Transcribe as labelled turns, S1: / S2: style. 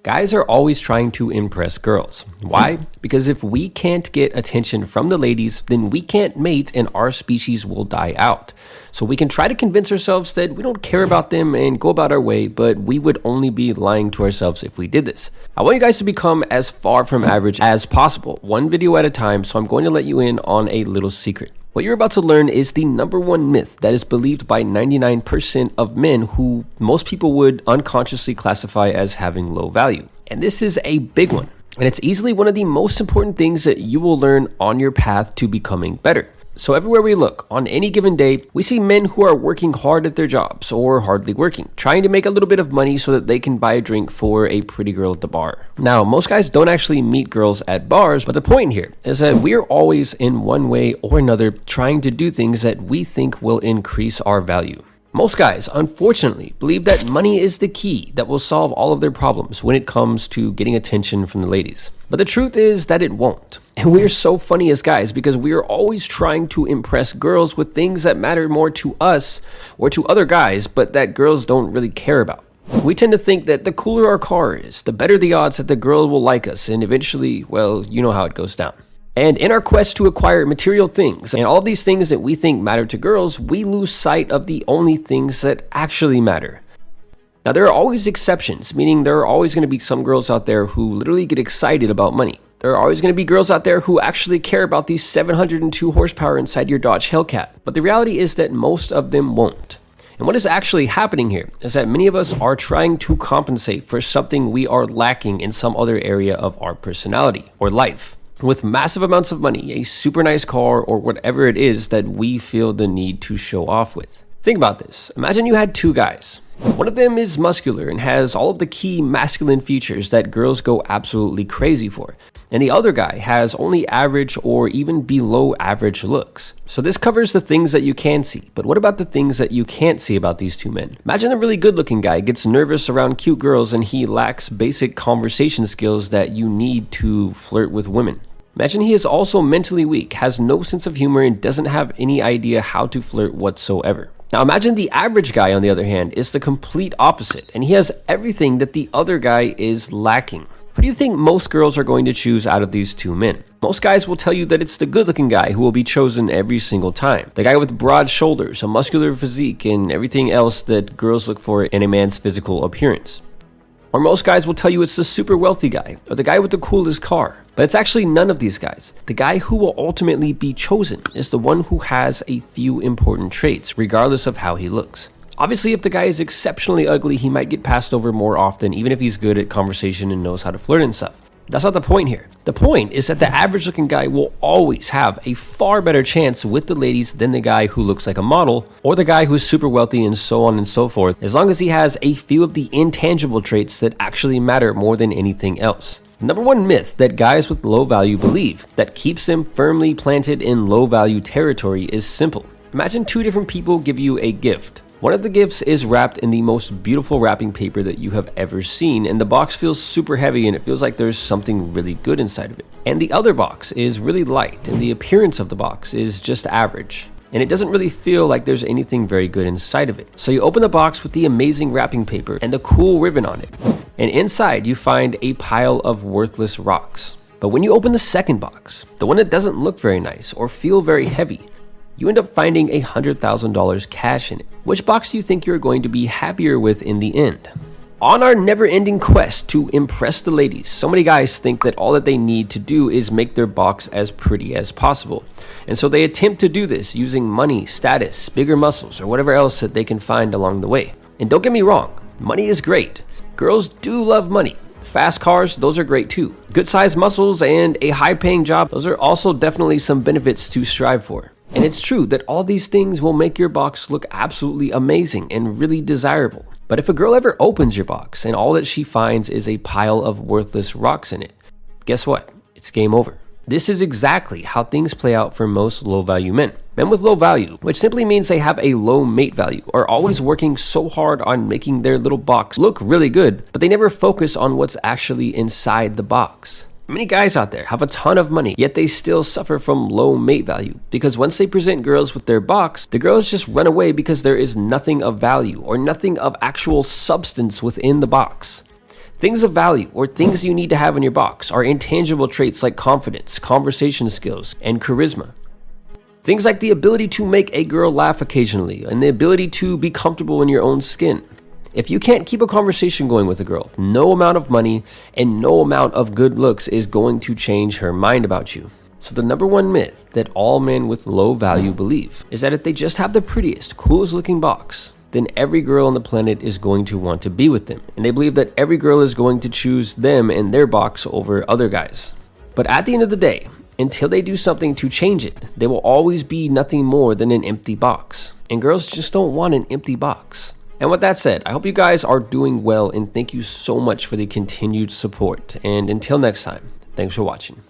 S1: Guys are always trying to impress girls. Why? Because if we can't get attention from the ladies, then we can't mate and our species will die out. So we can try to convince ourselves that we don't care about them and go about our way, but we would only be lying to ourselves if we did this. I want you guys to become as far from average as possible, one video at a time, so I'm going to let you in on a little secret. What you're about to learn is the number one myth that is believed by 99% of men who most people would unconsciously classify as having low value. And this is a big one. And it's easily one of the most important things that you will learn on your path to becoming better. So everywhere we look, on any given day, we see men who are working hard at their jobs or hardly working, trying to make a little bit of money so that they can buy a drink for a pretty girl at the bar. Now, most guys don't actually meet girls at bars, but the point here is that we're always in one way or another trying to do things that we think will increase our value. Most guys, unfortunately, believe that money is the key that will solve all of their problems when it comes to getting attention from the ladies. But the truth is that it won't. And we're so funny as guys because we are always trying to impress girls with things that matter more to us or to other guys, but that girls don't really care about. We tend to think that the cooler our car is, the better the odds that the girl will like us, and eventually, well, you know how it goes down. And in our quest to acquire material things and all these things that we think matter to girls, we lose sight of the only things that actually matter. Now, there are always exceptions, meaning there are always going to be some girls out there who literally get excited about money. There are always going to be girls out there who actually care about these 702 horsepower inside your Dodge Hellcat. But the reality is that most of them won't. And what is actually happening here is that many of us are trying to compensate for something we are lacking in some other area of our personality or life. With massive amounts of money, a super nice car, or whatever it is that we feel the need to show off with. Think about this. Imagine you had two guys. One of them is muscular and has all of the key masculine features that girls go absolutely crazy for. And the other guy has only average or even below average looks. So this covers the things that you can see. But what about the things that you can't see about these two men? Imagine a really good looking guy gets nervous around cute girls and he lacks basic conversation skills that you need to flirt with women. Imagine he is also mentally weak, has no sense of humor, and doesn't have any idea how to flirt whatsoever. Now imagine the average guy, on the other hand, is the complete opposite, and he has everything that the other guy is lacking. Who do you think most girls are going to choose out of these two men? Most guys will tell you that it's the good-looking guy who will be chosen every single time. The guy with broad shoulders, a muscular physique, and everything else that girls look for in a man's physical appearance. Or most guys will tell you it's the super wealthy guy, or the guy with the coolest car. But it's actually none of these guys. The guy who will ultimately be chosen is the one who has a few important traits, regardless of how he looks. Obviously, if the guy is exceptionally ugly, he might get passed over more often, even if he's good at conversation and knows how to flirt and stuff. That's not the point here. The point is that the average looking guy will always have a far better chance with the ladies than the guy who looks like a model or the guy who's super wealthy and so on and so forth, as long as he has a few of the intangible traits that actually matter more than anything else. The number one myth that guys with low value believe that keeps them firmly planted in low value territory is simple. Imagine two different people give you a gift. One of the gifts is wrapped in the most beautiful wrapping paper that you have ever seen, and the box feels super heavy and it feels like there's something really good inside of it. And the other box is really light, and the appearance of the box is just average. And it doesn't really feel like there's anything very good inside of it. So you open the box with the amazing wrapping paper and the cool ribbon on it. And inside you find a pile of worthless rocks. But when you open the second box, the one that doesn't look very nice or feel very heavy, you end up finding $100,000 cash in it. Which box do you think you're going to be happier with in the end? On our never-ending quest to impress the ladies, so many guys think that all that they need to do is make their box as pretty as possible. And so they attempt to do this using money, status, bigger muscles, or whatever else that they can find along the way. And don't get me wrong, money is great. Girls do love money. Fast cars, those are great too. Good sized muscles and a high-paying job, those are also definitely some benefits to strive for. And it's true that all these things will make your box look absolutely amazing and really desirable. But if a girl ever opens your box and all that she finds is a pile of worthless rocks in it, guess what? It's game over. This is exactly how things play out for most low-value men. Men with low value, which simply means they have a low mate value, are always working so hard on making their little box look really good, but they never focus on what's actually inside the box. Many guys out there have a ton of money, yet they still suffer from low mate value, because once they present girls with their box, the girls just run away because there is nothing of value or nothing of actual substance within the box. Things of value or things you need to have in your box are intangible traits like confidence, conversation skills, and charisma. Things like the ability to make a girl laugh occasionally and the ability to be comfortable in your own skin. If you can't keep a conversation going with a girl, no amount of money and no amount of good looks is going to change her mind about you. So the number one myth that all men with low value believe is that if they just have the prettiest, coolest looking box, then every girl on the planet is going to want to be with them. And they believe that every girl is going to choose them and their box over other guys. But at the end of the day, until they do something to change it, they will always be nothing more than an empty box. And girls just don't want an empty box. And with that said, I hope you guys are doing well and thank you so much for the continued support. And until next time, thanks for watching.